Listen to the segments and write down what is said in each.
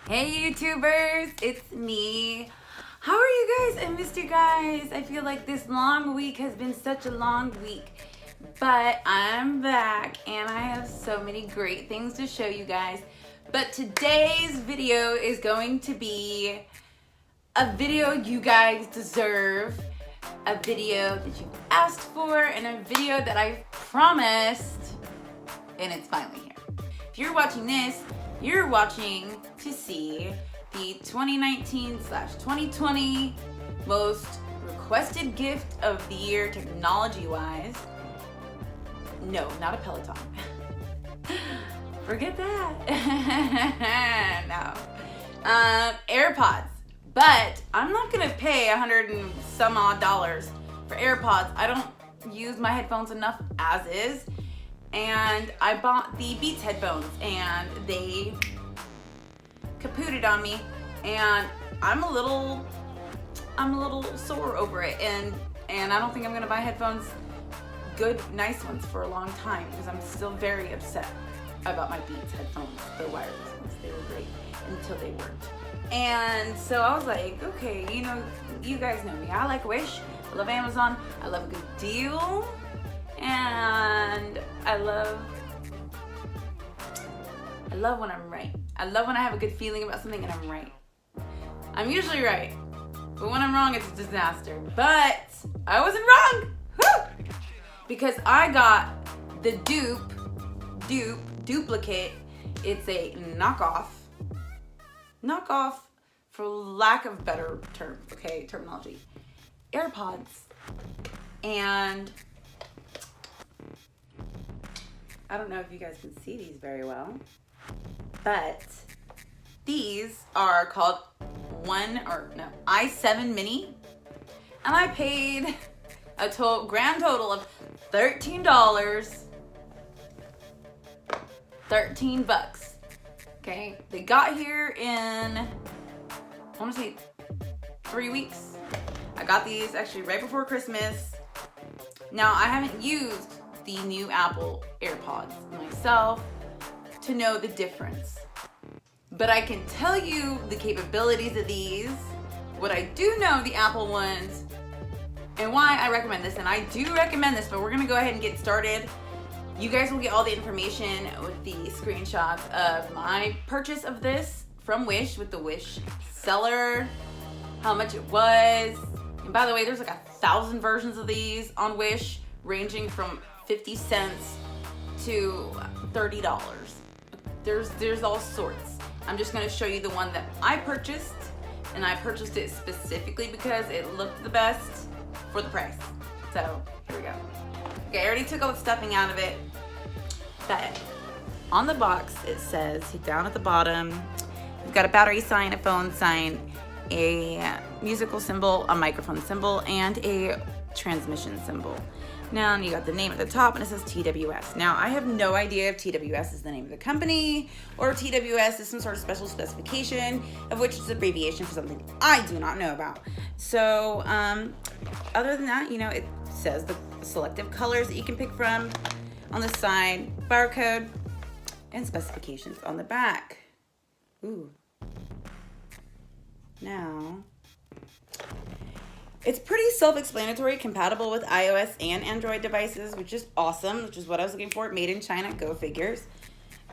Hey YouTubers, it's me. How are you guys? I missed you guys. I feel like this long week has been such a long week, but I'm back and I have so many great things to show you guys. But today's video is going to be a video you guys deserve, a video that you asked for, and a video that I promised, and it's finally here. If you're watching this, you're watching to see the 2019/2020 most requested gift of the year technology-wise. No, not a Peloton. Forget that. No. AirPods. But I'm not gonna pay $100 and some odd for AirPods. I don't use my headphones enough as is. And I bought the Beats headphones and they kapooted on me, and I'm a little sore over it, and I don't think I'm gonna buy headphones, good, nice ones, for a long time because I'm still very upset about my Beats headphones, the wireless ones. They were great until they weren't. And so I was like, okay, you know, you guys know me. I like Wish, I love Amazon, I love a good deal. And I love when I'm right. I love when I have a good feeling about something and I'm right. I'm usually right, but when I'm wrong, it's a disaster. But I wasn't wrong, woo! Because I got the duplicate. It's a knockoff for lack of better terminology, AirPods. And I don't know if you guys can see these very well, but these are called i7 Mini, and I paid a grand total of $13. 13 bucks. Okay, they got here in, I want to say 3 weeks. I got these actually right before Christmas. Now I haven't used the new Apple AirPods myself to know the difference, but I can tell you the capabilities of these, what I do know the Apple ones, and why I recommend this. And I do recommend this, but we're gonna go ahead and get started. You guys will get all the information with the screenshots of my purchase of this from Wish, with the Wish seller, how much it was. And by the way, there's like 1,000 versions of these on Wish, ranging from 50 cents to $30. There's all sorts. I'm just gonna show you the one that I purchased, and I purchased it specifically because it looked the best for the price. So here we go. Okay, I already took all the stuffing out of it, but on the box it says, down at the bottom, you've got a battery sign, a phone sign, a musical symbol, a microphone symbol, and a transmission symbol. Now you got the name at the top, and it says TWS. Now I have no idea if TWS is the name of the company or if TWS is some sort of special specification, of which is abbreviation for something I do not know about. So other than that, you know, it says the selective colors that you can pick from on the side, barcode, and specifications on the back. Ooh. Now, it's pretty self-explanatory, compatible with iOS and Android devices, which is awesome, which is what I was looking for. Made in China, go figures.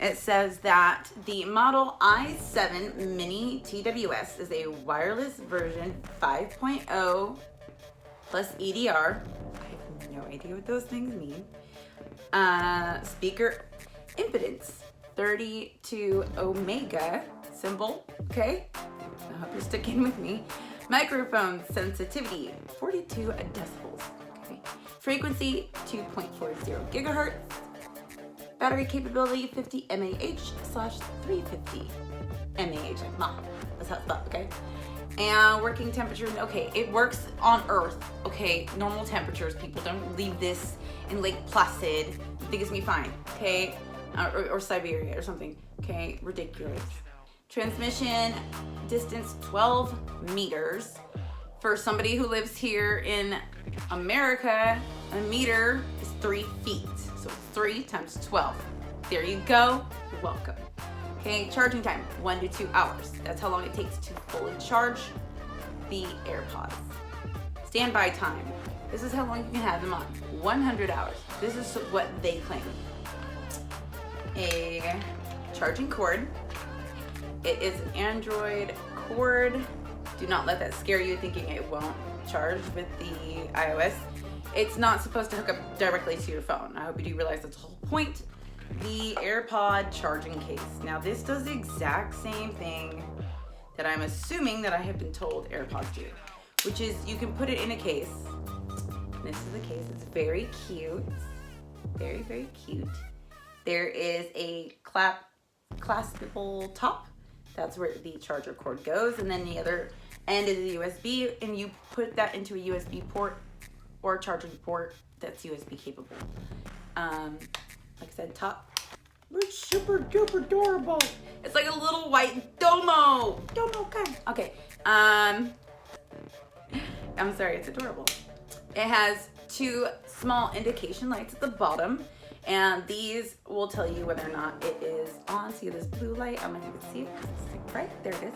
It says that the model i7 Mini TWS is a wireless version 5.0 plus EDR. I have no idea what those things mean. Speaker impedance 32 Omega symbol, okay? I hope you're sticking with me. Microphone sensitivity, 42 decibels. Okay. Frequency, 2.40 gigahertz. Battery capability, 50 mAh/350 mAh. Like mah. That's how it's spelled, okay? And working temperature, okay, it works on Earth, okay? Normal temperatures, people don't leave this in Lake Placid. I think it's gonna be fine, okay? Or Siberia or something, okay? Ridiculous. Transmission distance 12 meters. For somebody who lives here in America, a meter is 3 feet. So 3 times 12. There you go. You're welcome. Okay, charging time, 1 to 2 hours. That's how long it takes to fully charge the AirPods. Standby time, this is how long you can have them on, 100 hours. This is what they claim. A charging cord. It is an Android cord. Do not let that scare you thinking it won't charge with the iOS. It's not supposed to hook up directly to your phone. I hope you do realize that's the whole point. The AirPod charging case. Now this does the exact same thing that I'm assuming that I have been told AirPods do, which is you can put it in a case. This is the case. It's very cute. Very, very cute. There is a claspable top. That's where the charger cord goes. And then the other end is a USB, and you put that into a USB port or a charging port that's USB capable. Like I said, top. It's super duper adorable. It's like a little white domo. Okay. I'm sorry, it's adorable. It has 2 small indication lights at the bottom, and these will tell you whether or not it is on. See this blue light? I'm not even see it. It's right there. It is.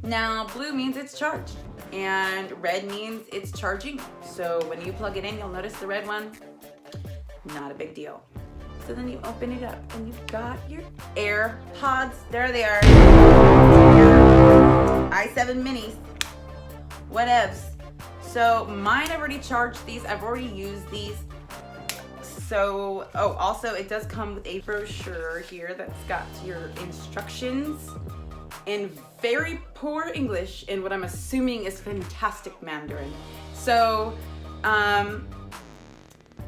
Now, blue means it's charged, and red means it's charging. So when you plug it in, you'll notice the red one. Not a big deal. So then you open it up, and you've got your AirPods. There they are. Your i7 minis. Whatevs. So mine, I've already charged these. I've already used these. So, also it does come with a brochure here that's got your instructions in very poor English in what I'm assuming is fantastic Mandarin. So,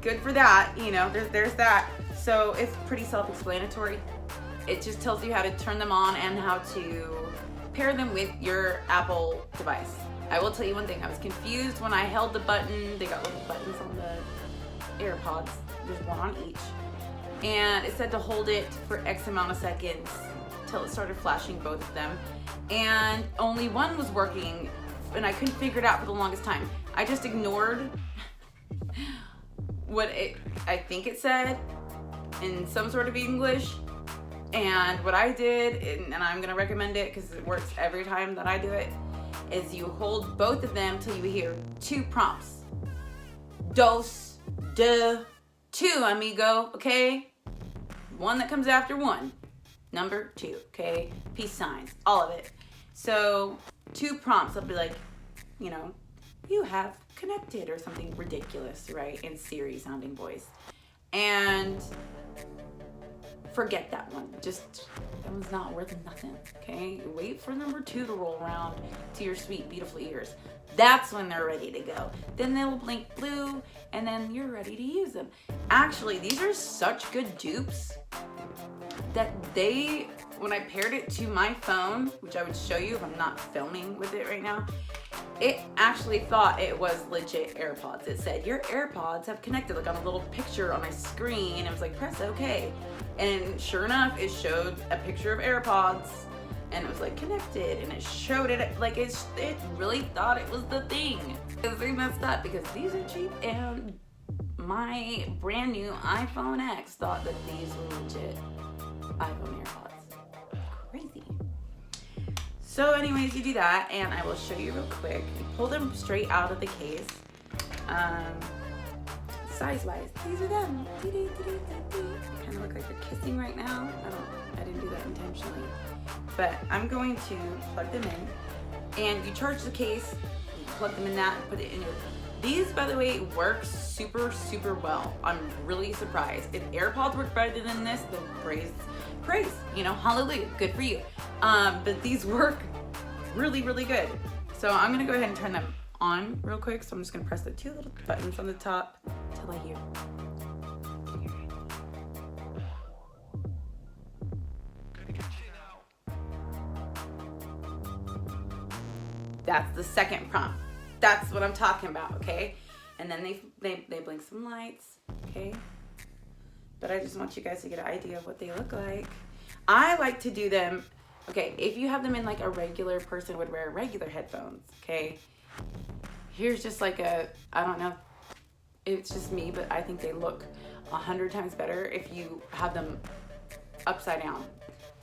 good for that, you know, there's that. So it's pretty self-explanatory. It just tells you how to turn them on and how to pair them with your Apple device. I will tell you one thing, I was confused when I held the button. They got little buttons on the AirPods. There's one on each. And it said to hold it for X amount of seconds till it started flashing both of them. And only one was working, and I couldn't figure it out for the longest time. I just ignored what I think it said in some sort of English. And what I did, and I'm gonna recommend it because it works every time that I do it, is you hold both of them till you hear 2 prompts. Dos, de, 2, amigo, okay? One that comes after one. Number 2, okay? Peace signs, all of it. So 2 prompts, I'll be like, you know, you have connected or something ridiculous, right? In Siri sounding voice. And forget that one. Just, that one's not worth nothing, okay? Wait for number 2 to roll around to your sweet, beautiful ears. That's when they're ready to go. Then they'll blink blue, and then you're ready to use them. Actually, these are such good dupes that when I paired it to my phone, which I would show you if I'm not filming with it right now, it actually thought it was legit AirPods. It said, your AirPods have connected, like on a little picture on my screen. I was like, press OK. And sure enough, it showed a picture of AirPods, and it was like connected, and it showed it like it really thought it was the thing. It's very messed up because these are cheap, and my brand new iPhone X thought that these were legit iPhone AirPods. Crazy. So anyways, you do that, and I will show you real quick. You pull them straight out of the case. Size-wise, these are them. They kind of look like they're kissing right now. I didn't do that intentionally. But I'm going to plug them in, and you charge the case, you plug them in that, and put it in your... These, by the way, work super, super well. I'm really surprised. If AirPods work better than this, then praise, you know, hallelujah, good for you. But these work really, really good. So I'm gonna go ahead and turn them on real quick. So I'm just gonna press the 2 little buttons on the top till I hear. That's the second prompt. That's what I'm talking about, okay? And then they blink some lights, okay? But I just want you guys to get an idea of what they look like. I like to do them, okay, if you have them in like a regular person would wear regular headphones, okay? Here's just like I don't know, it's just me, but I think they look 100 times better if you have them upside down.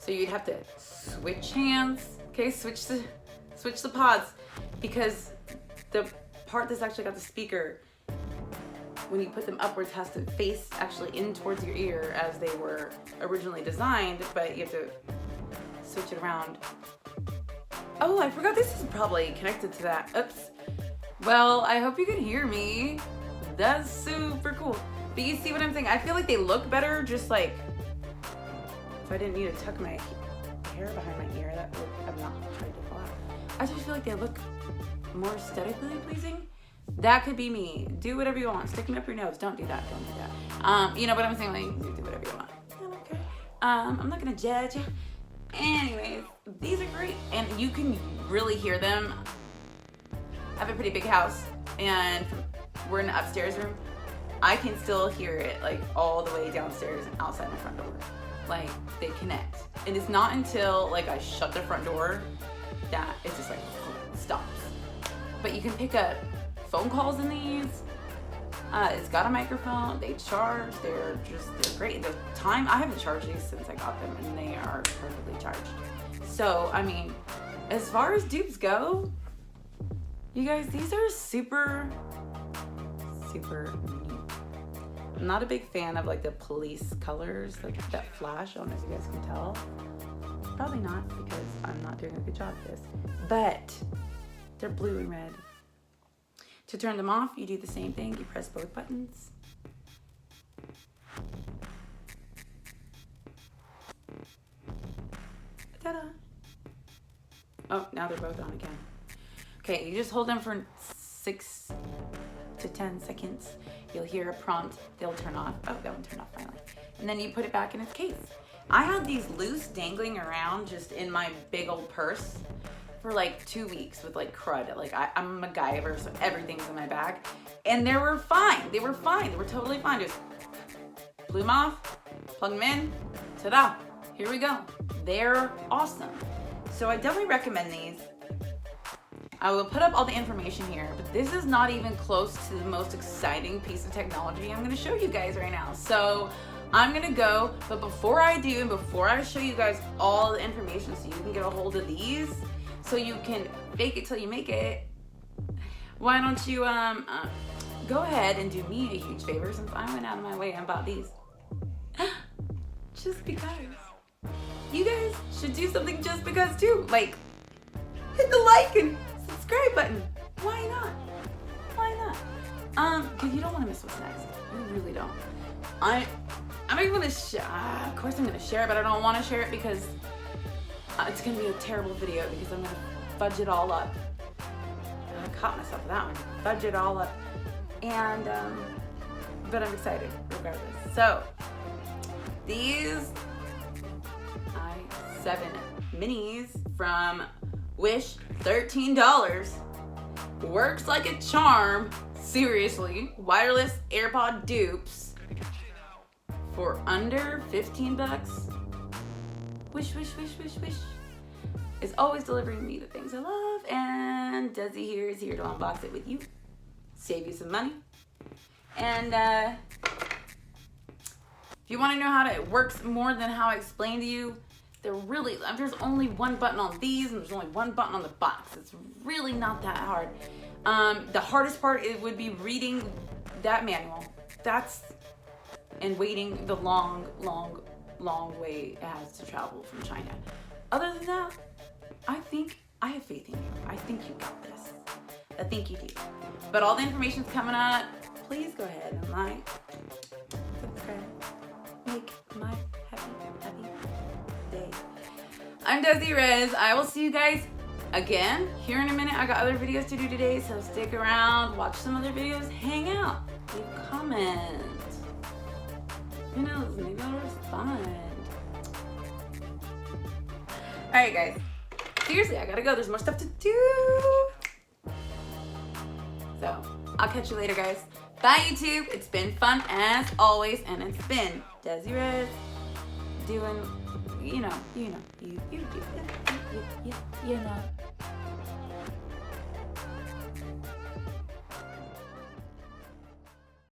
So you'd have to switch hands, okay? Switch the pods, because the part that's actually got the speaker, when you put them upwards, has to face actually in towards your ear as they were originally designed, but you have to switch it around. Oh, I forgot this is probably connected to that. Oops. Well, I hope you can hear me. That's super cool. But you see what I'm saying? I feel like they look better just like, if I didn't need to tuck my hair behind my ear, that would have not tried to fall out. I just feel like they look more aesthetically pleasing. That could be me. Do whatever you want. Stick them up your nose. Don't do that. Don't do that. You know what I'm saying? Like, do whatever you want. Okay. I'm not gonna judge you. Anyways, these are great, and you can really hear them. I have a pretty big house, and we're in the upstairs room. I can still hear it like all the way downstairs and outside my front door. Like, they connect. And it's not until like I shut the front door that it just like stops. But you can pick up phone calls in these. It's got a microphone. They charge. They're great. The time, I haven't charged these since I got them, and they are perfectly charged. So, I mean, as far as dupes go, you guys, these are super neat. I'm not a big fan of like the police colors, like that flash. I don't know if you guys can tell. Probably not, because I'm not doing a good job at this. But they're blue and red. To turn them off, you do the same thing. You press both buttons. Ta-da! Oh, now they're both on again. Okay, you just hold them for 6 to 10 seconds. You'll hear a prompt. They'll turn off. Oh, that one turned off finally. And then you put it back in its case. I had these loose dangling around just in my big old purse for like 2 weeks with like crud. Like I'm a MacGyver, so everything's in my bag. And they were fine. They were fine. They were totally fine. Just blew them off, plug them in, ta-da, here we go. They're awesome. So I definitely recommend these. I will put up all the information here, but this is not even close to the most exciting piece of technology I'm gonna show you guys right now. So I'm gonna go, but before I do, and before I show you guys all the information so you can get a hold of these, so you can fake it till you make it, why don't you go ahead and do me a huge favor, since I went out of my way and bought these. Just because. You guys should do something just because too. Like, hit the like and subscribe button. Why not? Why not? Because you don't want to miss what's next. You really don't. I'm not even gonna share. Of course I'm gonna share it, but I don't want to share it because it's gonna be a terrible video, because I'm gonna fudge it all up. I caught myself with that one. Fudge it all up. And but I'm excited regardless. So these i7 minis from Wish, $13. Works like a charm. Seriously, wireless AirPod dupes for under 15 bucks. Wish, wish, wish, wish, wish is always delivering me the things I love, and Desi here is here to unbox it with you, save you some money. And if you want to know how it works more than how I explained to you, there's only one button on these, and there's only one button on the box. It's really not that hard. The hardest part, it would be reading that manual. And waiting the long way it has to travel from China. Other than that, I have faith in you. I think you got this. I think you do. But all the information's coming up. Please go ahead and like, subscribe, make my happy day. I'm Desi Rez. I will see you guys again here in a minute. I got other videos to do today, so stick around, watch some other videos, hang out, leave comments. Who knows, maybe I'll respond. Alright guys, seriously, I gotta go. There's more stuff to do. So, I'll catch you later guys. Bye YouTube. It's been fun as always, and it's been Desi Rez doing, you know.